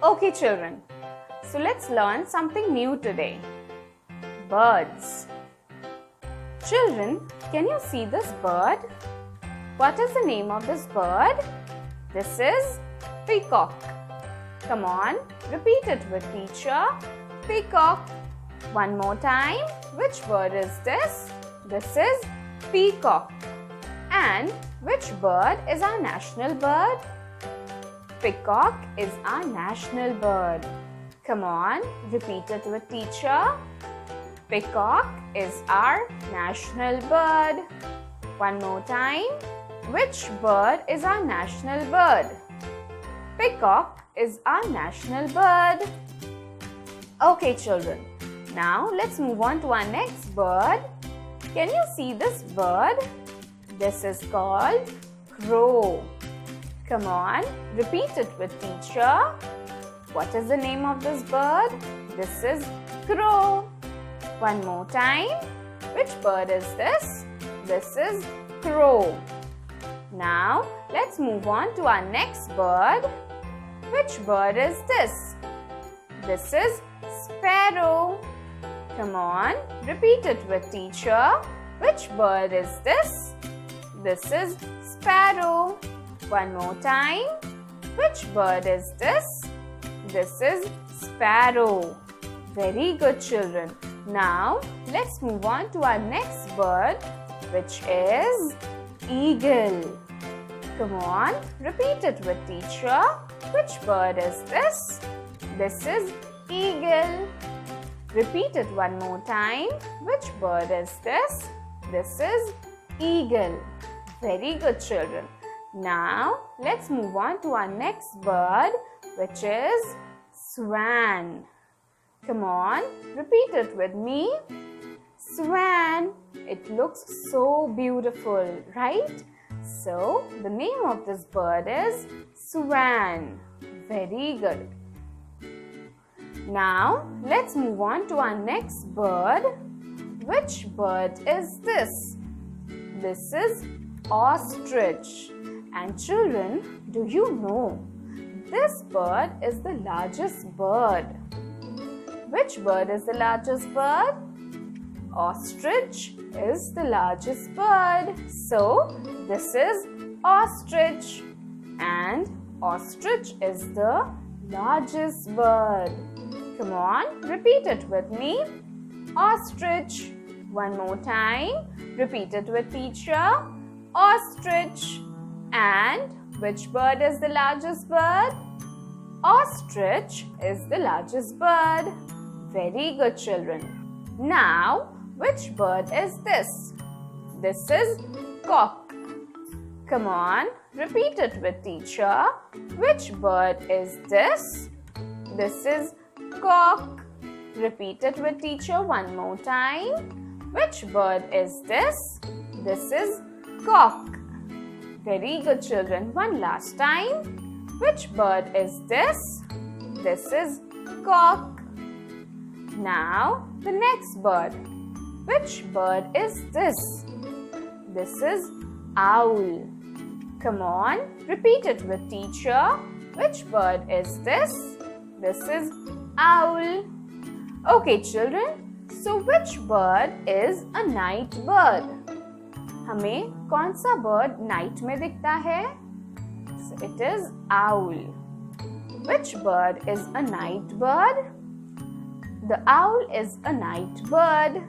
Okay children, so let's learn something new today. Birds. Children, can you see this bird? What is the name of this bird? This is Peacock. Come on, repeat it with teacher. Peacock. One more time. Which bird is this? This is Peacock. And which bird is our national bird? Peacock is our national bird. Come on, repeat it with teacher. Peacock is our national bird. One more time. Which bird is our national bird? Peacock is our national bird. Okay children, now let's move on to our next bird. Can you see this bird? This is called crow. Come on, repeat it with teacher. What is the name of this bird? This is crow. One more time. Which bird is this? This is crow. Now, let's move on to our next bird. Which bird is this? This is sparrow. Come on, repeat it with teacher. Which bird is this? This is sparrow. One more time. Which bird is this? This is sparrow. Very good children. Now, let's move on to our next bird, which is eagle. Come on, repeat it with teacher. Which bird is this? This is eagle. Repeat it one more time. Which bird is this? This is eagle. Very good children. Now, let's move on to our next bird, which is swan. Come on, repeat it with me. Swan. It looks so beautiful, right? So, the name of this bird is swan. Very good. Now, let's move on to our next bird. Which bird is this? This is ostrich. And children, do you know, this bird is the largest bird. Which bird is the largest bird? Ostrich is the largest bird. So, this is ostrich. And ostrich is the largest bird. Come on, repeat it with me. Ostrich. One more time. Repeat it with teacher. Ostrich. And which bird is the largest bird? Ostrich is the largest bird. Very good children. Now, which bird is this? This is cock. Come on, repeat it with teacher. Which bird is this? This is cock. Repeat it with teacher one more time. Which bird is this? This is cock. Very good children. One last time. Which bird is this? This is cock. Now, the next bird. Which bird is this? This is owl. Come on, repeat it with teacher. Which bird is this? This is owl. Okay children, so which bird is a night bird? हमें कौन सा bird night में दिखता है? So it is owl. Which bird is a night bird? The owl is a night bird.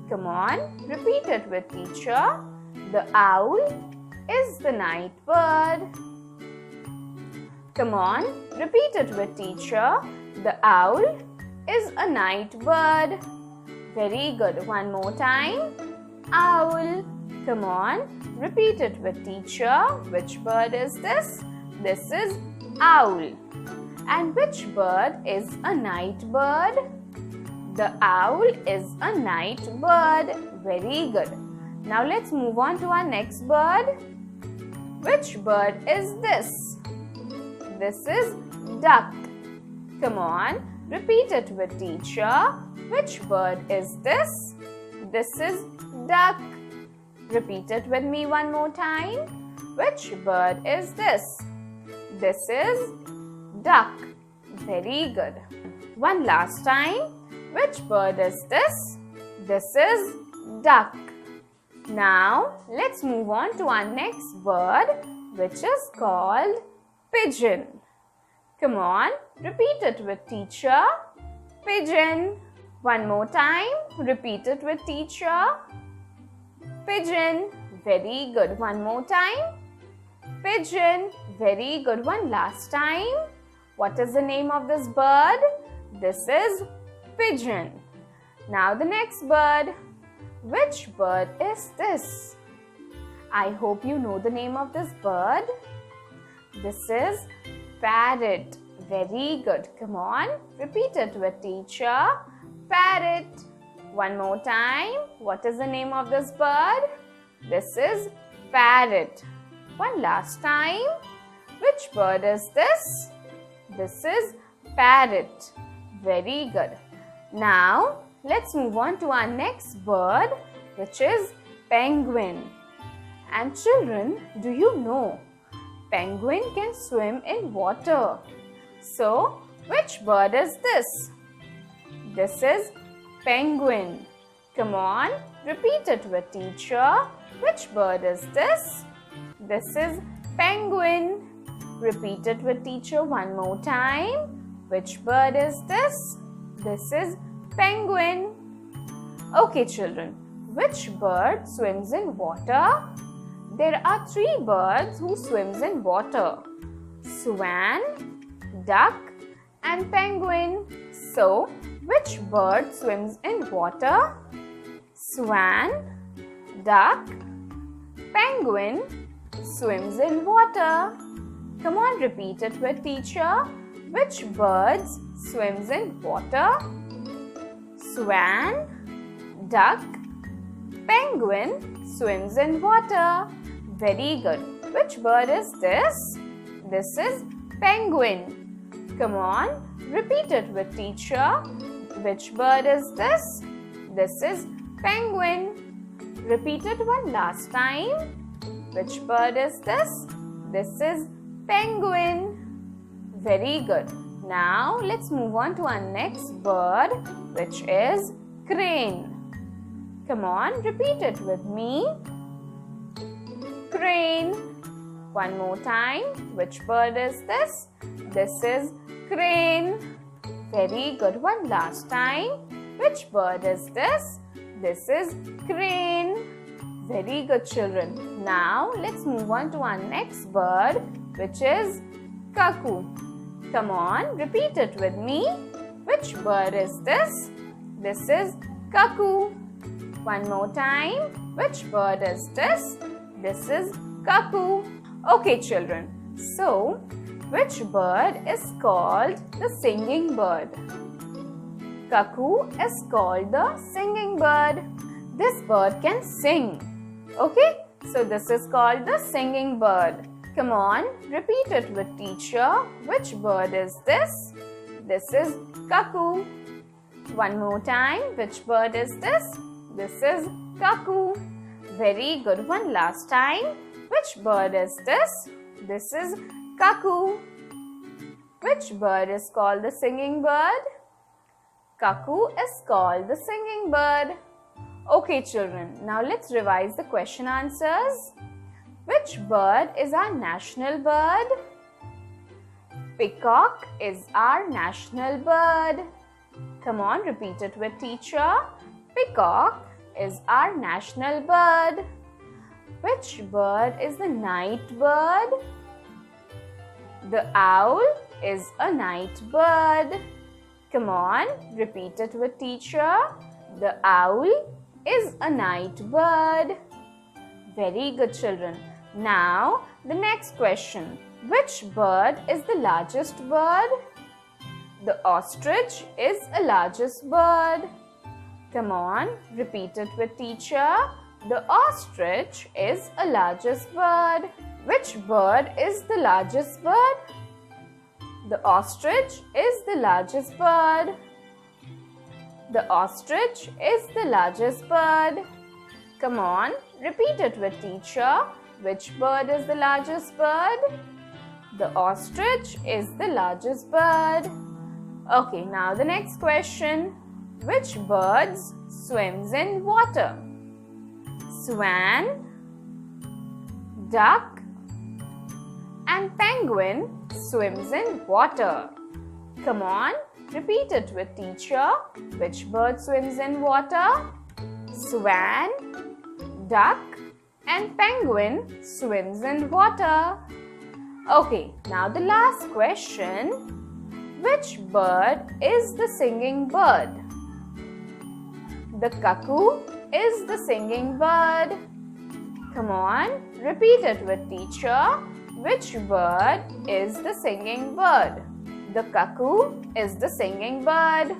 Come on, repeat it with teacher. The owl is the night bird. Come on, repeat it with teacher. The owl is a night bird. Very good. One more time. Owl. Come on, repeat it with teacher. Which bird is this? This is owl. And which bird is a night bird? The owl is a night bird. Very good. Now let's move on to our next bird. Which bird is this? This is duck. Come on, repeat it with teacher. Which bird is this? This is duck. Repeat it with me one more time. Which bird is this? This is duck. Very good. One last time. Which bird is this? This is duck. Now, let's move on to our next bird, which is called pigeon. Come on, repeat it with teacher. Pigeon. One more time. Repeat it with teacher. Pigeon. Very good. One more time. Pigeon. Very good. One last time. What is the name of this bird? This is pigeon. Now the next bird. Which bird is this? I hope you know the name of this bird. This is parrot. Very good. Come on, repeat it with teacher. Parrot. One more time. What is the name of this bird? This is parrot. One last time. Which bird is this? This is parrot. Very good. Now, let's move on to our next bird, which is penguin. And children, do you know penguin can swim in water? So, which bird is this? This is penguin. Come on, repeat it with teacher. Which bird is this? This is penguin. Repeat it with teacher one more time. Which bird is this? This is penguin. Okay, children. Which bird swims in water? There are three birds who swims in water. Swan, duck and penguin. So, which bird swims in water? Swan, duck, penguin swims in water. Come on, repeat it with teacher. Which birds swims in water? Swan, duck, penguin swims in water. Very good. Which bird is this? This is penguin. Come on, repeat it with teacher. Which bird is this? This is penguin. Repeat it one last time. Which bird is this? This is penguin. Very good. Now, let's move on to our next bird, which is crane. Come on, repeat it with me. Crane. One more time. Which bird is this? This is crane. Very good. One last time. Which bird is this? This is crane. Very good, children. Now, let's move on to our next bird, which is cuckoo. Come on, repeat it with me. Which bird is this? This is cuckoo. One more time. Which bird is this? This is cuckoo. Okay, children. So, which bird is called the singing bird? Cuckoo is called the singing bird. This bird can sing. Okay, so this is called the singing bird. Come on, repeat it with teacher. Which bird is this? This is cuckoo. One more time. Which bird is this? This is cuckoo. Very good. One last time. Which bird is this? This is cuckoo. Which bird is called the singing bird? Cuckoo is called the singing bird. Okay, children. Now let's revise the question answers. Which bird is our national bird? Peacock is our national bird. Come on, repeat it with teacher. Peacock is our national bird. Which bird is the night bird? The owl is a night bird. Come on, repeat it with teacher. The owl is a night bird. Very good, children. Now, the next question. Which bird is the largest bird? The ostrich is the largest bird. Come on, repeat it with teacher. The ostrich is the largest bird. Which bird is the largest bird? The ostrich is the largest bird. The ostrich is the largest bird. Come on, repeat it with teacher. Which bird is the largest bird? The ostrich is the largest bird. Okay, now the next question. Which birds swims in water? Swan, duck, and penguin swims in water. Come on, repeat it with teacher. Which bird swims in water? Swan, duck, and penguin swims in water. Okay, now the last question. Which bird is the singing bird? The cuckoo is the singing bird. Come on, repeat it with teacher. Which bird is the singing bird? The cuckoo is the singing bird.